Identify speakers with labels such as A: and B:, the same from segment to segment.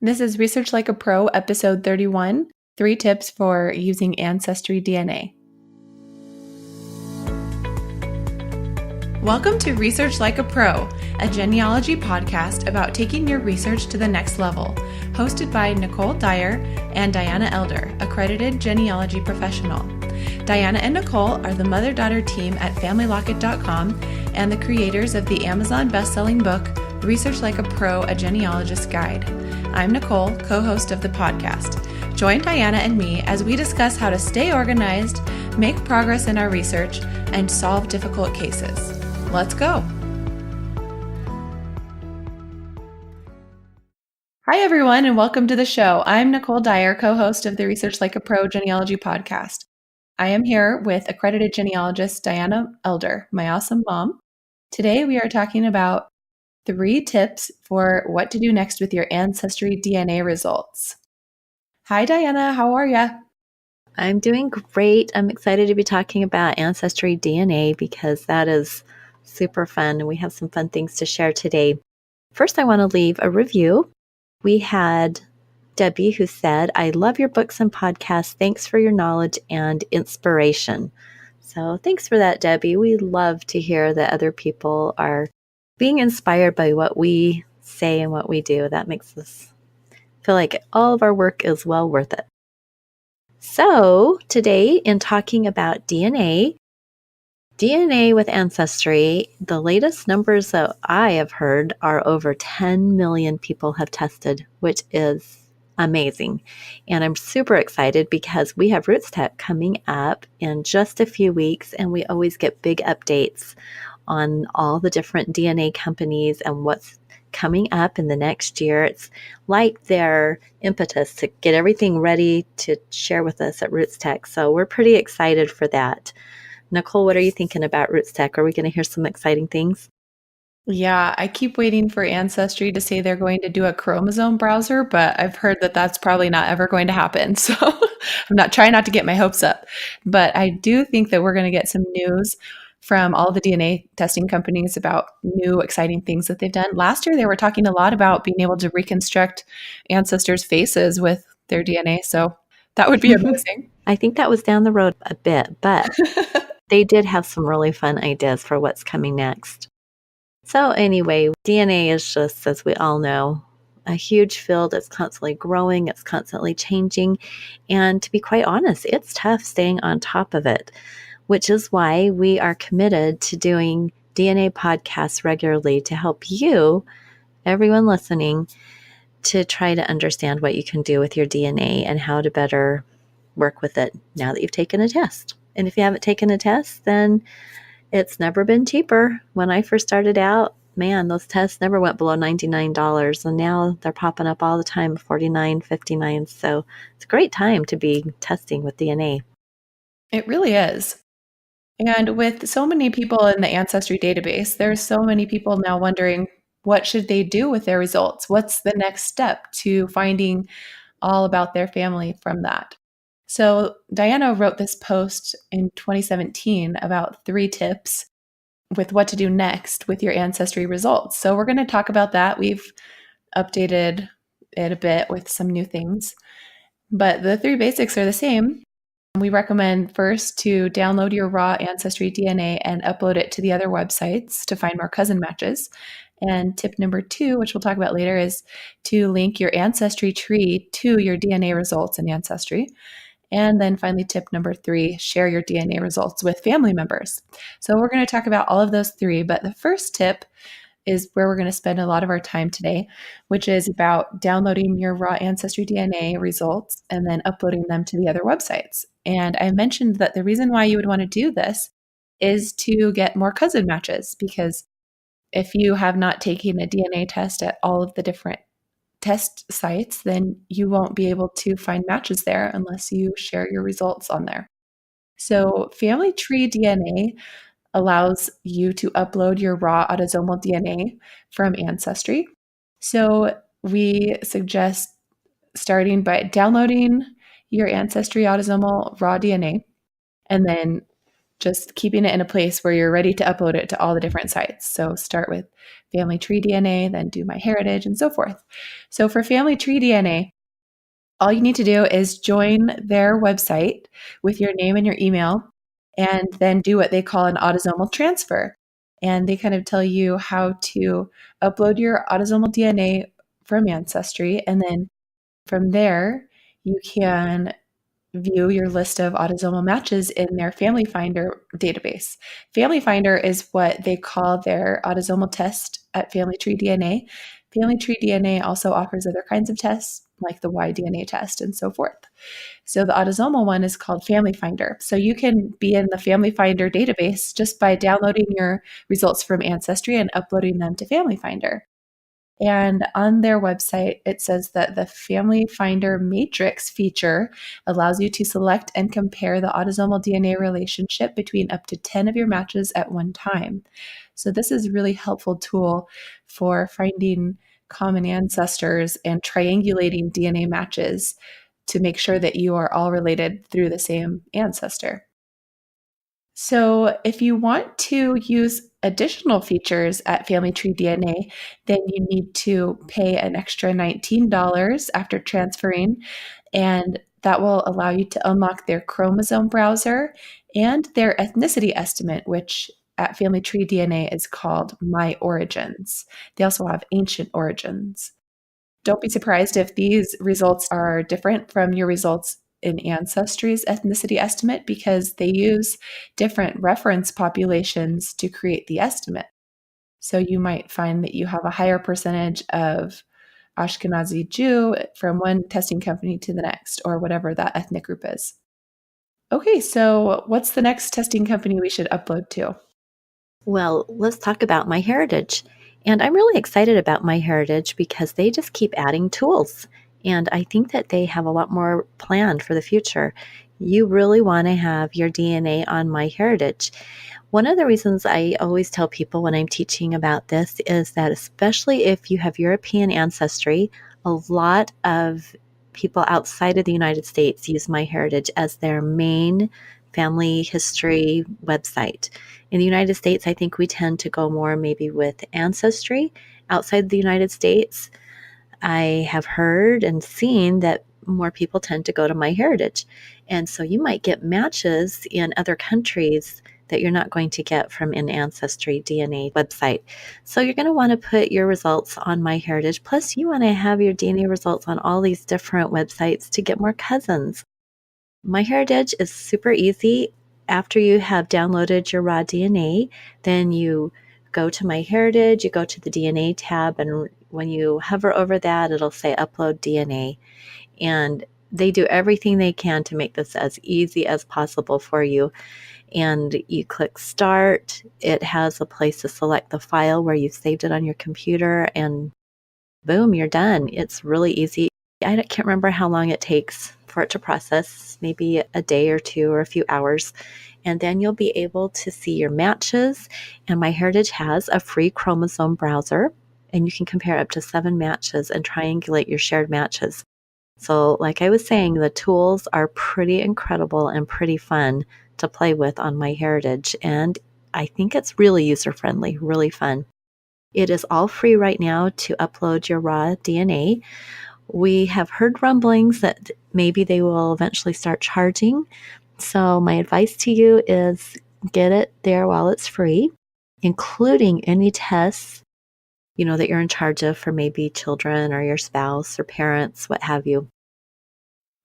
A: This is Research Like a Pro, episode 31, 3 tips for using Ancestry DNA. Welcome to Research Like a Pro, a genealogy podcast about taking your research to the next level, hosted by Nicole Dyer and Diana Elder, accredited genealogy professional. Diana and Nicole are the mother-daughter team at FamilyLocket.com and the creators of the Amazon best-selling book, Research Like a Pro, A Genealogist's Guide. I'm Nicole, co-host of the podcast. Join Diana and me as we discuss how to stay organized, make progress in our research, and solve difficult cases. Let's go. Hi, everyone, and welcome to the show. I'm Nicole Dyer, co-host of the Research Like a Pro genealogy podcast. I am here with accredited genealogist Diana Elder, my awesome mom. Today, we are talking about 3 tips for what to do next with your Ancestry DNA results. Hi, Diana. How are you?
B: I'm doing great. I'm excited to be talking about Ancestry DNA because that is super fun, and we have some fun things to share today. First, I want to leave a review. We had Debbie who said, "I love your books and podcasts. Thanks for your knowledge and inspiration." So thanks for that, Debbie. We love to hear that other people are being inspired by what we say and what we do. That makes us feel like all of our work is well worth it. So today, in talking about DNA with Ancestry, the latest numbers that I have heard are over 10 million people have tested, which is amazing. And I'm super excited because we have Roots Tech coming up in just a few weeks, and we always get big updates on all the different DNA companies and what's coming up in the next year. It's like their impetus to get everything ready to share with us at Roots Tech. So we're pretty excited for that. Nicole, what are you thinking about Roots Tech? Are we going to hear some exciting things?
A: Yeah, I keep waiting for Ancestry to say they're going to do a chromosome browser, but I've heard that that's probably not ever going to happen. So I'm not trying not to get my hopes up. But I do think that we're going to get some news from all the DNA testing companies about new exciting things that they've done. Last year, they were talking a lot about being able to reconstruct ancestors' faces with their DNA. So that would be amazing.
B: I think that was down the road a bit, but they did have some really fun ideas for what's coming next. So anyway, DNA is just, as we all know, a huge field. It's constantly growing. It's constantly changing. And to be quite honest, it's tough staying on top of it, which is why we are committed to doing DNA podcasts regularly to help you, everyone listening, to try to understand what you can do with your DNA and how to better work with it now that you've taken a test. And if you haven't taken a test, then it's never been cheaper. When I first started out, man, those tests never went below $99, and now they're popping up all the time, $49, $59. So it's a great time to be testing with DNA.
A: It really is. And with so many people in the Ancestry database, there's so many people now wondering, what should they do with their results? What's the next step to finding all about their family from that? So Diana wrote this post in 2017 about 3 tips with what to do next with your Ancestry results. So we're going to talk about that. We've updated it a bit with some new things, but the 3 basics are the same. We recommend first to download your raw Ancestry DNA and upload it to the other websites to find more cousin matches. And tip number 2, which we'll talk about later, is to link your ancestry tree to your DNA results in Ancestry. And then finally, tip number 3, share your DNA results with family members. So we're going to talk about all of those 3, but the first tip is where we're going to spend a lot of our time today, which is about downloading your raw Ancestry DNA results and then uploading them to the other websites. And I mentioned that the reason why you would want to do this is to get more cousin matches, because if you have not taken a DNA test at all of the different test sites, then you won't be able to find matches there unless you share your results on there. So FamilyTreeDNA allows you to upload your raw autosomal DNA from Ancestry. So we suggest starting by downloading your Ancestry autosomal raw DNA and then just keeping it in a place where you're ready to upload it to all the different sites. So start with FamilyTreeDNA, then do MyHeritage, and so forth. So for FamilyTreeDNA, all you need to do is join their website with your name and your email, and then do what they call an autosomal transfer. And they kind of tell you how to upload your autosomal DNA from Ancestry. And then from there, you can view your list of autosomal matches in their Family Finder database. Family Finder is what they call their autosomal test at FamilyTreeDNA. FamilyTreeDNA also offers other kinds of tests like the Y-DNA test and so forth. So the autosomal one is called Family Finder. So you can be in the Family Finder database just by downloading your results from Ancestry and uploading them to Family Finder. And on their website, it says that the Family Finder Matrix feature allows you to select and compare the autosomal DNA relationship between up to 10 of your matches at one time. So this is a really helpful tool for finding common ancestors and triangulating DNA matches to make sure that you are all related through the same ancestor. So, if you want to use additional features at FamilyTreeDNA, then you need to pay an extra $19 after transferring, and that will allow you to unlock their chromosome browser and their ethnicity estimate, which at FamilyTreeDNA is called My Origins. They also have Ancient Origins. Don't be surprised if these results are different from your results in Ancestry's ethnicity estimate because they use different reference populations to create the estimate. So you might find that you have a higher percentage of Ashkenazi Jew from one testing company to the next, or whatever that ethnic group is. Okay, so what's the next testing company we should upload to?
B: Well, let's talk about MyHeritage. And I'm really excited about MyHeritage because they just keep adding tools. And I think that they have a lot more planned for the future. You really want to have your DNA on MyHeritage. One of the reasons I always tell people when I'm teaching about this is that, especially if you have European ancestry, a lot of people outside of the United States use MyHeritage as their main family history website. In the United States, I think we tend to go more maybe with Ancestry. Outside the United States, I have heard and seen that more people tend to go to MyHeritage. And so you might get matches in other countries that you're not going to get from an Ancestry DNA website. So you're going to want to put your results on MyHeritage. Plus, you want to have your DNA results on all these different websites to get more cousins. MyHeritage is super easy. After you have downloaded your raw DNA, then you go to MyHeritage, you go to the DNA tab, and when you hover over that, it'll say Upload DNA. And they do everything they can to make this as easy as possible for you. And you click Start. It has a place to select the file where you saved it on your computer, and boom, you're done. It's really easy. I can't remember how long it takes for it to process, maybe a day or two or a few hours. And then you'll be able to see your matches. And MyHeritage has a free chromosome browser, and you can compare up to 7 matches and triangulate your shared matches. So, like I was saying, the tools are pretty incredible and pretty fun to play with on MyHeritage. And I think it's really user-friendly, really fun. It is all free right now to upload your raw DNA. We have heard rumblings that maybe they will eventually start charging. So my advice to you is get it there while it's free, including any tests, that you're in charge of for maybe children or your spouse or parents, what have you.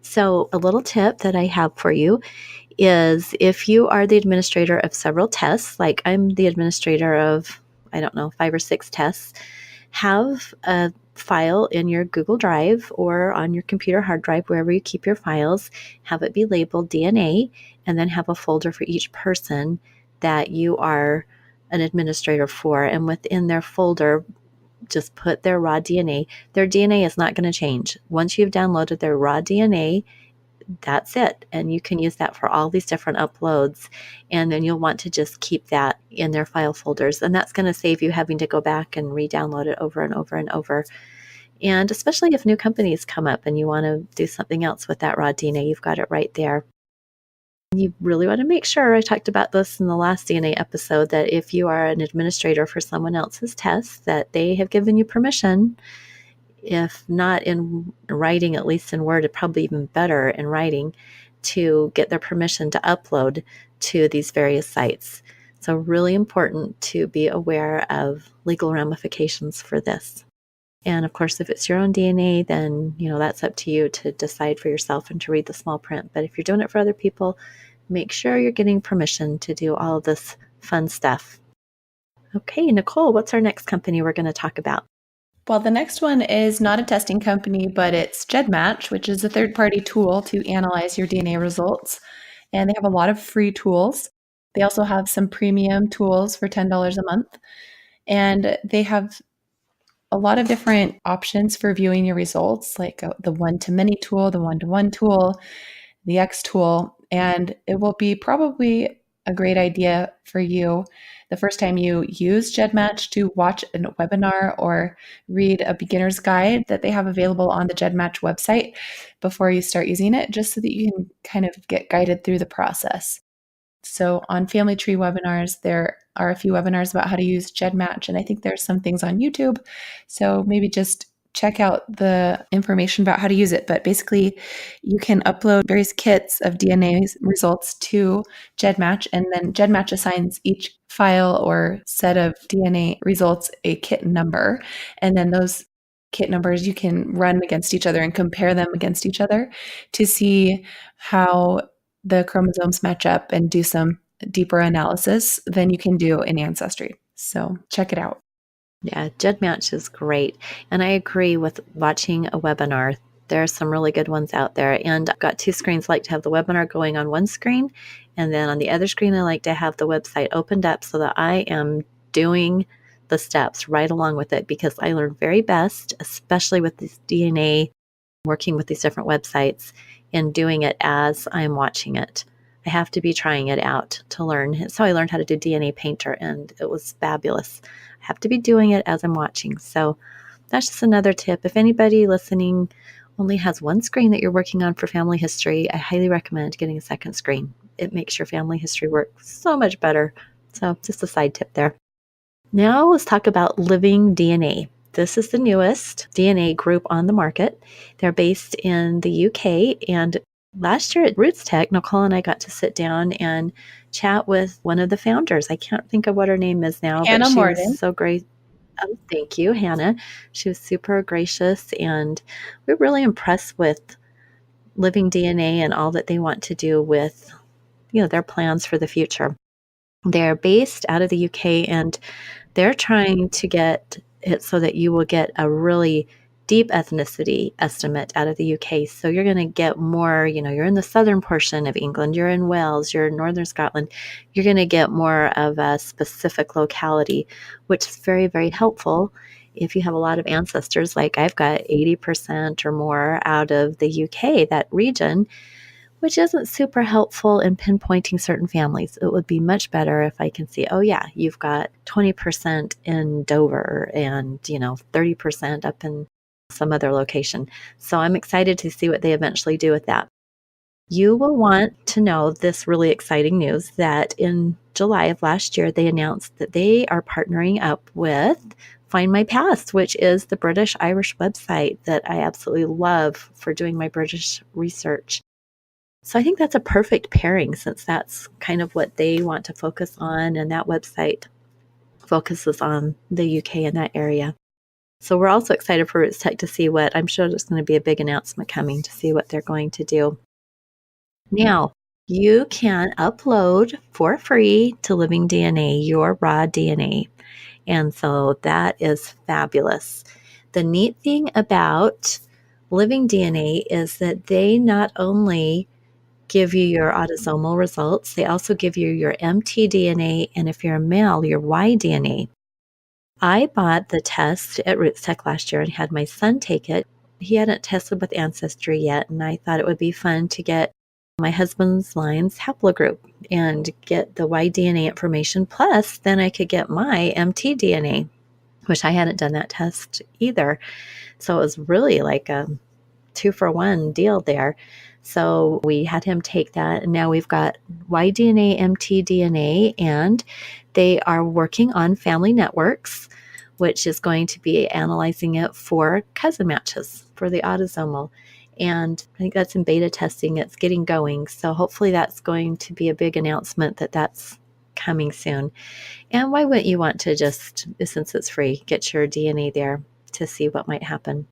B: So a little tip that I have for you is if you are the administrator of several tests, like I'm the administrator of, 5 or 6 tests, have a file in your Google Drive or on your computer hard drive, wherever you keep your files, have it be labeled DNA, and then have a folder for each person that you are an administrator for. And within their folder, just put their raw DNA. Their DNA is not going to change. Once you've downloaded their raw DNA, that's it. And you can use that for all these different uploads. And then you'll want to just keep that in their file folders. And that's going to save you having to go back and re-download it over and over and over. And especially if new companies come up and you want to do something else with that raw DNA, you've got it right there. You really want to make sure, I talked about this in the last DNA episode, that if you are an administrator for someone else's test, that they have given you permission, if not in writing, at least in Word, probably even better in writing, to get their permission to upload to these various sites. So really important to be aware of legal ramifications for this. And of course, if it's your own DNA, then, that's up to you to decide for yourself and to read the small print. But if you're doing it for other people, make sure you're getting permission to do all of this fun stuff. Okay, Nicole, what's our next company we're going to talk about?
A: Well, the next one is not a testing company, but it's GedMatch, which is a third-party tool to analyze your DNA results. And they have a lot of free tools. They also have some premium tools for $10 a month. And they have a lot of different options for viewing your results, like the one-to-many tool, the one-to-one tool, the X tool. And it will be probably a great idea for you the first time you use GedMatch to watch a webinar or read a beginner's guide that they have available on the GedMatch website before you start using it, just so that you can kind of get guided through the process. So on Family Tree webinars, there are a few webinars about how to use GedMatch, and I think there's some things on YouTube. So maybe just check out the information about how to use it. But basically, you can upload various kits of DNA results to GedMatch, and then GedMatch assigns each file or set of DNA results a kit number. And then those kit numbers you can run against each other and compare them against each other to see how the chromosomes match up and do some deeper analysis than you can do in Ancestry. So check it out.
B: Yeah, GedMatch is great. And I agree with watching a webinar. There are some really good ones out there. And I've got two screens. I like to have the webinar going on one screen. And then on the other screen, I like to have the website opened up so that I am doing the steps right along with it, because I learn very best, especially with this DNA, working with these different websites and doing it as I'm watching it. I have to be trying it out to learn. So I learned how to do DNA Painter, and it was fabulous. I have to be doing it as I'm watching. So that's just another tip. If anybody listening only has one screen that you're working on for family history, I highly recommend getting a second screen. It makes your family history work so much better. So just a side tip there. Now let's talk about LivingDNA. This is the newest DNA group on the market. They're based in the UK, and last year at Roots Tech, Nicole and I got to sit down and chat with one of the founders. I can't think of what her name is now,
A: Hannah
B: but she
A: Morden.
B: was so great. Oh, thank you, Hannah. She was super gracious, and we're really impressed with LivingDNA and all that they want to do with, their plans for the future. They're based out of the UK, and they're trying to get it so that you will get a really deep ethnicity estimate out of the UK. So you're going to get more, you're in the southern portion of England, you're in Wales, you're in northern Scotland, you're going to get more of a specific locality, which is very, very helpful if you have a lot of ancestors. Like I've got 80% or more out of the UK, that region, which isn't super helpful in pinpointing certain families. It would be much better if I can see, oh yeah, you've got 20% in Dover and, 30% up in some other location. So I'm excited to see what they eventually do with that. You will want to know this really exciting news that in July of last year, they announced that they are partnering up with Find My Past, which is the British-Irish website that I absolutely love for doing my British research. So I think that's a perfect pairing, since that's kind of what they want to focus on, and that website focuses on the UK and that area. So we're also excited for Roots Tech to see what, I'm sure there's going to be a big announcement coming to see what they're going to do. Now, you can upload for free to LivingDNA your raw DNA. And so that is fabulous. The neat thing about LivingDNA is that they not only give you your autosomal results, they also give you your mtDNA, and if you're a male, your Y-DNA. I bought the test at Roots Tech last year and had my son take it. He hadn't tested with Ancestry yet, and I thought it would be fun to get my husband's line's haplogroup and get the Y-DNA information. Plus, then I could get my mtDNA, which I hadn't done that test either. So it was really like a 2-for-1 deal there. So we had him take that, and now we've got Y-DNA, mtDNA, and they are working on Family Networks, which is going to be analyzing it for cousin matches for the autosomal. And I think that's in beta testing. It's getting going. So hopefully that's going to be a big announcement that that's coming soon. And why wouldn't you want to just, since it's free, get your DNA there to see what might happen?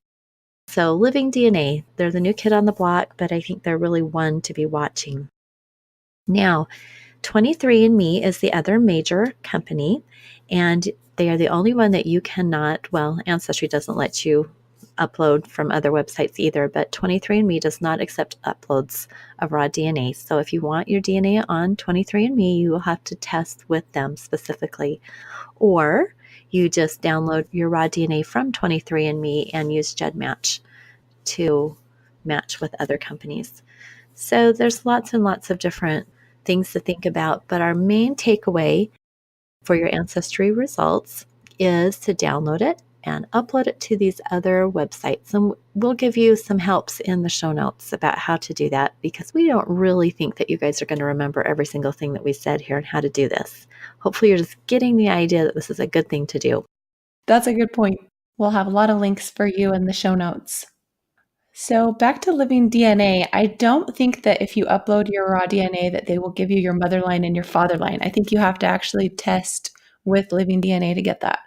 B: So LivingDNA, they're the new kid on the block, but I think they're really one to be watching. Now, 23andMe is the other major company, and they are the only one that you cannot, well, Ancestry doesn't let you upload from other websites either, but 23andMe does not accept uploads of raw DNA. So if you want your DNA on 23andMe, you will have to test with them specifically. Or you just download your raw DNA from 23andMe and use GedMatch to match with other companies. So there's lots and lots of different things to think about, but our main takeaway for your Ancestry results is to download it and upload it to these other websites. And we'll give you some helps in the show notes about how to do that, because we don't really think that you guys are going to remember every single thing that we said here and how to do this. Hopefully you're just getting the idea that this is a good thing to do.
A: That's a good point. We'll have a lot of links for you in the show notes. So back to LivingDNA, I don't think that if you upload your raw DNA that they will give you your mother line and your father line. I think you have to actually test with LivingDNA to get that.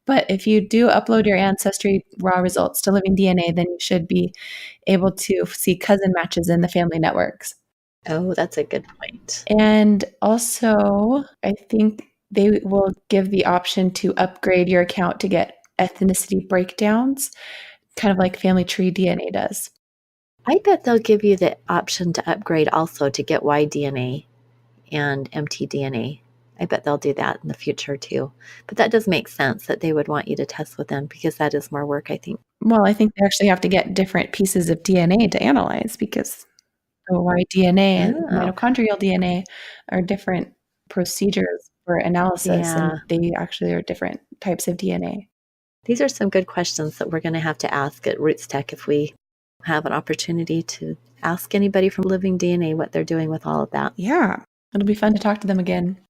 A: But if you do upload your Ancestry raw results to LivingDNA, then you should be able to see cousin matches in the family networks.
B: Oh, that's a good point.
A: And also, I think they will give the option to upgrade your account to get ethnicity breakdowns, kind of like FamilyTreeDNA does.
B: I bet they'll give you the option to upgrade also to get Y-DNA and mtDNA. I bet they'll do that in the future too. But that does make sense that they would want you to test with them, because that is more work, I think.
A: Well, I think they actually have to get different pieces of DNA to analyze, because the Y-DNA and
B: Oh,
A: mitochondrial DNA are different procedures for analysis, and
B: yeah.
A: they actually are different types of DNA.
B: These are some good questions that we're going to have to ask at Roots Tech if we have an opportunity to ask anybody from LivingDNA what they're doing with all of that.
A: Yeah, it'll be fun to talk to them again.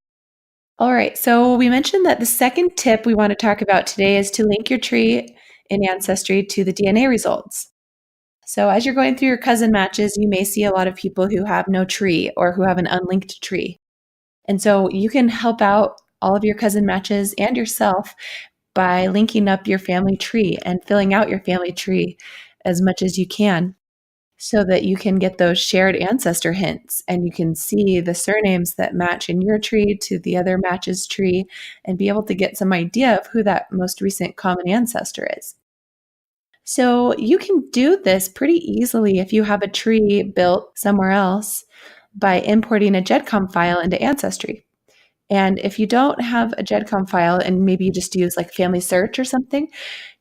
A: All right, so we mentioned that the second tip we want to talk about today is to link your tree in Ancestry to the DNA results. So as you're going through your cousin matches, you may see a lot of people who have no tree or who have an unlinked tree. And so you can help out all of your cousin matches and yourself by linking up your family tree and filling out your family tree as much as you can, so that you can get those shared ancestor hints and you can see the surnames that match in your tree to the other match's tree and be able to get some idea of who that most recent common ancestor is. So you can do this pretty easily if you have a tree built somewhere else by importing a GEDCOM file into Ancestry. And if you don't have a GEDCOM file and maybe you just use like Family Search or something,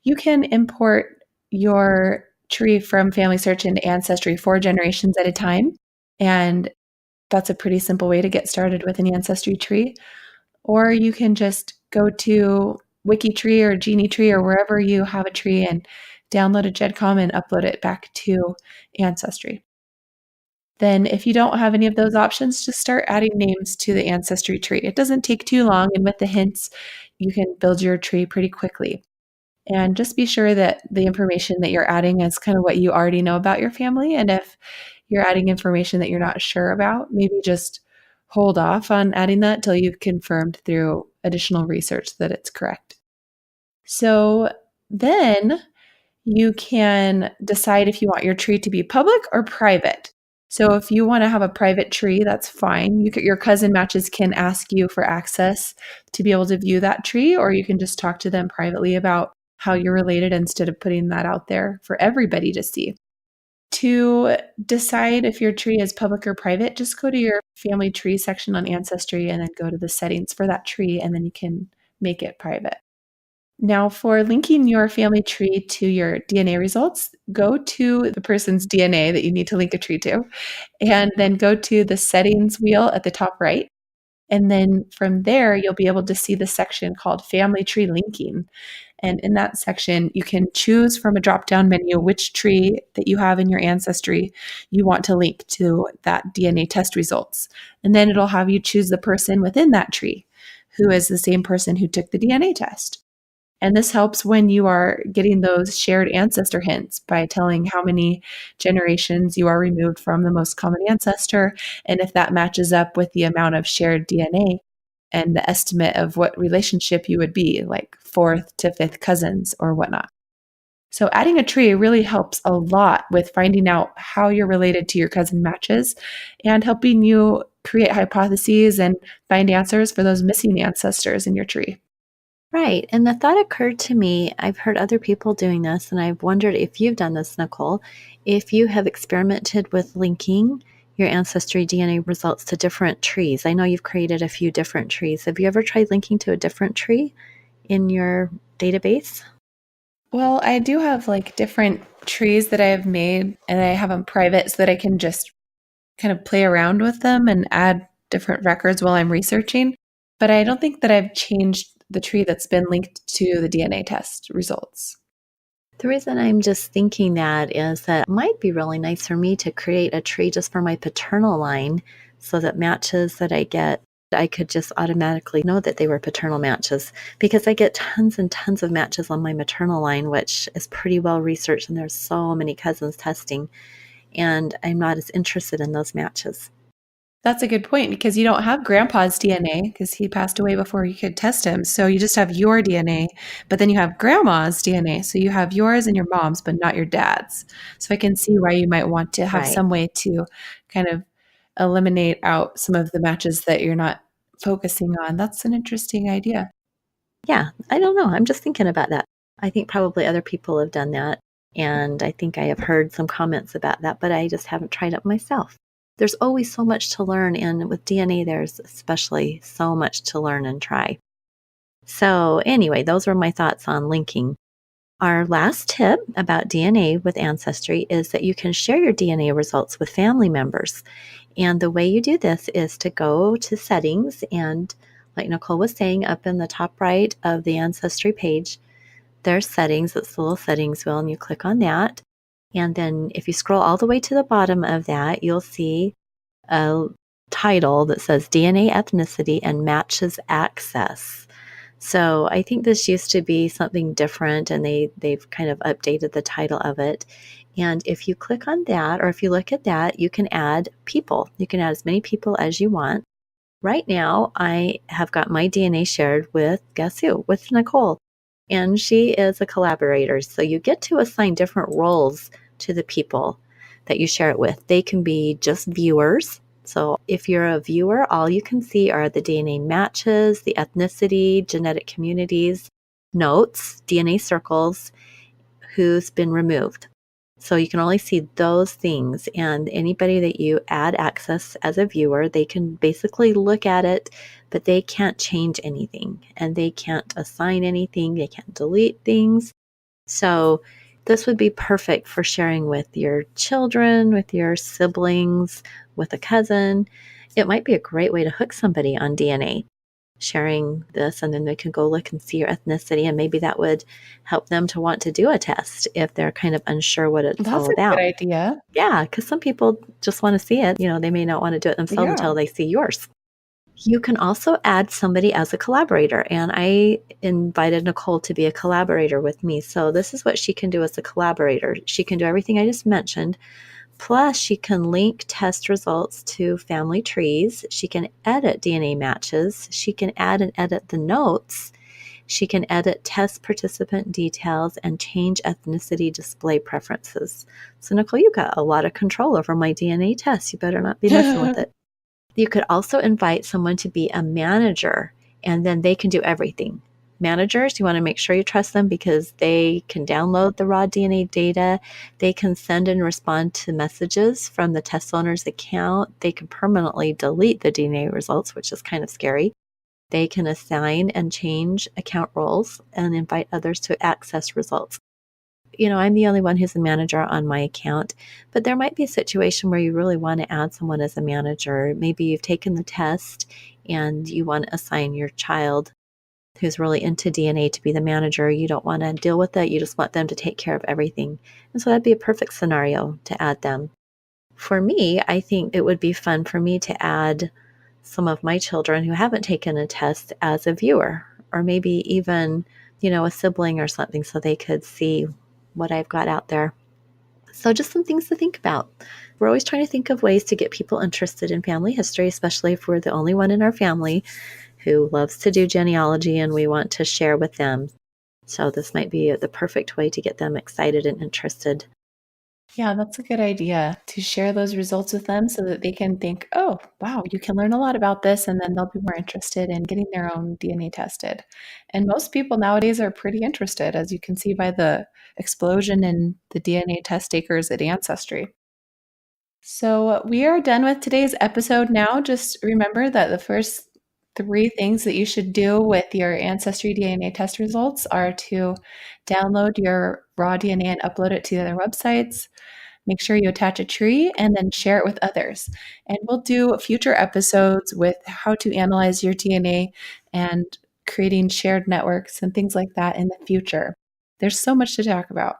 A: you can import your tree from Family Search into Ancestry 4 generations at a time. And that's a pretty simple way to get started with an Ancestry tree. Or you can just go to WikiTree or GenieTree or wherever you have a tree and download a GEDCOM and upload it back to Ancestry. Then if you don't have any of those options, just start adding names to the Ancestry tree. It doesn't take too long, and with the hints, you can build your tree pretty quickly. And just be sure that the information that you're adding is kind of what you already know about your family. And if you're adding information that you're not sure about, maybe just hold off on adding that till you've confirmed through additional research that it's correct. So then you can decide if you want your tree to be public or private. So if you want to have a private tree, that's fine. Your cousin matches can ask you for access to be able to view that tree, or you can just talk to them privately about how you're related instead of putting that out there for everybody to see. To decide if your tree is public or private, just go to your family tree section on Ancestry and then go to the settings for that tree, and then you can make it private. Now, for linking your family tree to your DNA results, go to the person's DNA that you need to link a tree to, and then go to the settings wheel at the top right. And then from there, you'll be able to see the section called Family Tree Linking. And in that section, you can choose from a drop-down menu which tree that you have in your ancestry you want to link to that DNA test results. And then it'll have you choose the person within that tree who is the same person who took the DNA test. And this helps when you are getting those shared ancestor hints by telling how many generations you are removed from the most common ancestor, and if that matches up with the amount of shared DNA and the estimate of what relationship you would be, like fourth to fifth cousins or whatnot. So, adding a tree really helps a lot with finding out how you're related to your cousin matches and helping you create hypotheses and find answers for those missing ancestors in your tree.
B: Right. And the thought occurred to me, I've heard other people doing this, and I've wondered if you've done this, Nicole, if you have experimented with linking your Ancestry DNA results to different trees. I know you've created a few different trees. Have you ever tried linking to a different tree in your database?
A: Well, I do have like different trees that I have made and I have them private so that I can just kind of play around with them and add different records while I'm researching. But I don't think that I've changed the tree that's been linked to the DNA test results.
B: The reason I'm just thinking that is that it might be really nice for me to create a tree just for my paternal line so that matches that I get, I could just automatically know that they were paternal matches, because I get tons and tons of matches on my maternal line, which is pretty well researched, and there's so many cousins testing, and I'm not as interested in those matches.
A: That's a good point because you don't have grandpa's DNA because he passed away before you could test him. So you just have your DNA, but then you have grandma's DNA. So you have yours and your mom's, but not your dad's. So I can see why you might want to have
B: Right.
A: some way to kind of eliminate out some of the matches that you're not focusing on. That's an interesting idea.
B: Yeah, I don't know. I'm just thinking about that. I think probably other people have done that. And I think I have heard some comments about that, but I just haven't tried it myself. There's always so much to learn. And with DNA, there's especially so much to learn and try. So, anyway, those were my thoughts on linking. Our last tip about DNA with Ancestry is that you can share your DNA results with family members. And the way you do this is to go to settings, and like Nicole was saying, up in the top right of the Ancestry page, there's settings. It's the little settings wheel, and you click on that. And then if you scroll all the way to the bottom of that, you'll see a title that says DNA ethnicity and matches access. So I think this used to be something different, and they've kind of updated the title of it. And if you click on that, or if you look at that, you can add people. You can add as many people as you want. Right now, I have got my DNA shared with, guess who? With Nicole. And she is a collaborator. So you get to assign different roles to the people that you share it with. They can be just viewers. So if you're a viewer, all you can see are the DNA matches, the ethnicity, genetic communities, notes, DNA circles, who's been removed. So you can only see those things, and anybody that you add access as a viewer, they can basically look at it, but they can't change anything, and they can't assign anything, they can't delete things. So this would be perfect for sharing with your children, with your siblings, with a cousin. It might be a great way to hook somebody on DNA, sharing this, and then they can go look and see your ethnicity, and maybe that would help them to want to do a test if they're kind of unsure what it's
A: That's
B: all
A: a good
B: about.
A: idea.
B: Yeah, because some people just want to see it. They may not want to do it themselves
A: Yeah.
B: until they see yours. You can also add somebody as a collaborator, and I invited Nicole to be a collaborator with me. So this is what she can do as a collaborator. She can do everything I just mentioned. Plus, she can link test results to family trees. She can edit DNA matches. She can add and edit the notes. She can edit test participant details and change ethnicity display preferences. So, Nicole, you got a lot of control over my DNA test. You better not be messing with it. You could also invite someone to be a manager, and then they can do everything. Managers, you want to make sure you trust them because they can download the raw DNA data. They can send and respond to messages from the test owner's account. They can permanently delete the DNA results, which is kind of scary. They can assign and change account roles and invite others to access results. I'm the only one who's a manager on my account, but there might be a situation where you really want to add someone as a manager. Maybe you've taken the test and you want to assign your child who's really into DNA to be the manager. You don't want to deal with it. You just want them to take care of everything. And so that'd be a perfect scenario to add them. For me, I think it would be fun for me to add some of my children who haven't taken a test as a viewer, or maybe even, a sibling or something, so they could see what I've got out there. So just some things to think about. We're always trying to think of ways to get people interested in family history, especially if we're the only one in our family who loves to do genealogy and we want to share with them. So this might be the perfect way to get them excited and interested.
A: Yeah, that's a good idea to share those results with them so that they can think, oh, wow, you can learn a lot about this, and then they'll be more interested in getting their own DNA tested. And most people nowadays are pretty interested, as you can see by the explosion in the DNA test takers at Ancestry. So we are done with today's episode now. Just remember that the first 3 things that you should do with your Ancestry DNA test results are to download your raw DNA and upload it to their websites. Make sure you attach a tree and then share it with others. And we'll do future episodes with how to analyze your DNA and creating shared networks and things like that in the future. There's so much to talk about.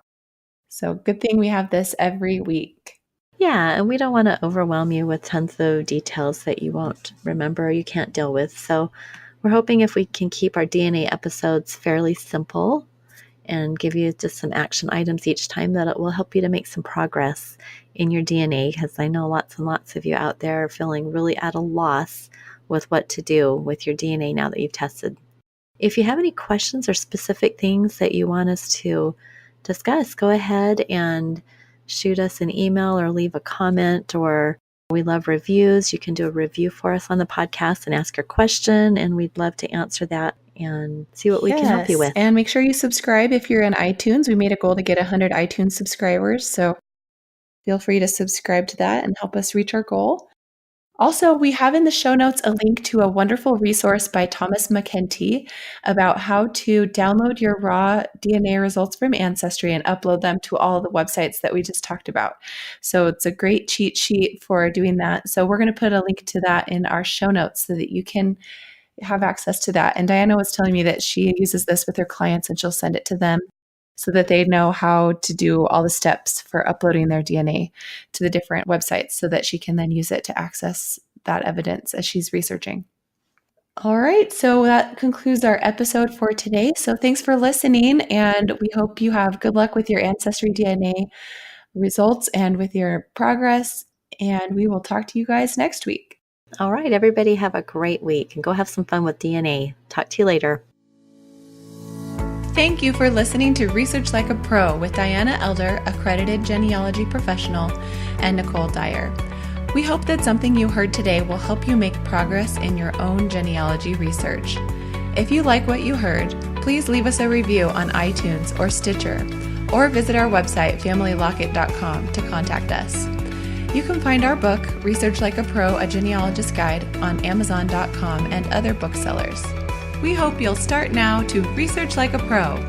A: So good thing we have this every week.
B: Yeah, and we don't want to overwhelm you with tons of details that you won't remember or you can't deal with. So we're hoping if we can keep our DNA episodes fairly simple and give you just some action items each time, that it will help you to make some progress in your DNA, because I know lots and lots of you out there are feeling really at a loss with what to do with your DNA now that you've tested. If you have any questions or specific things that you want us to discuss, go ahead and shoot us an email or leave a comment, or we love reviews. You can do a review for us on the podcast and ask your question, and we'd love to answer that and see what we can help you with.
A: And make sure you subscribe if you're in iTunes. We made a goal to get 100 iTunes subscribers, so feel free to subscribe to that and help us reach our goal. Also, we have in the show notes a link to a wonderful resource by Thomas McKenty about how to download your raw DNA results from Ancestry and upload them to all the websites that we just talked about. So it's a great cheat sheet for doing that. So we're going to put a link to that in our show notes so that you can have access to that. And Diana was telling me that she uses this with her clients and she'll send it to them so that they know how to do all the steps for uploading their DNA to the different websites so that she can then use it to access that evidence as she's researching. All right, so that concludes our episode for today. So thanks for listening, and we hope you have good luck with your Ancestry DNA results and with your progress, and we will talk to you guys next week.
B: All right, everybody have a great week and go have some fun with DNA. Talk to you later.
A: Thank you for listening to Research Like a Pro with Diana Elder, accredited genealogy professional, and Nicole Dyer. We hope that something you heard today will help you make progress in your own genealogy research. If you like what you heard, please leave us a review on iTunes or Stitcher, or visit our website, familylocket.com, to contact us. You can find our book, Research Like a Pro, A Genealogist Guide, on Amazon.com and other booksellers. We hope you'll start now to research like a pro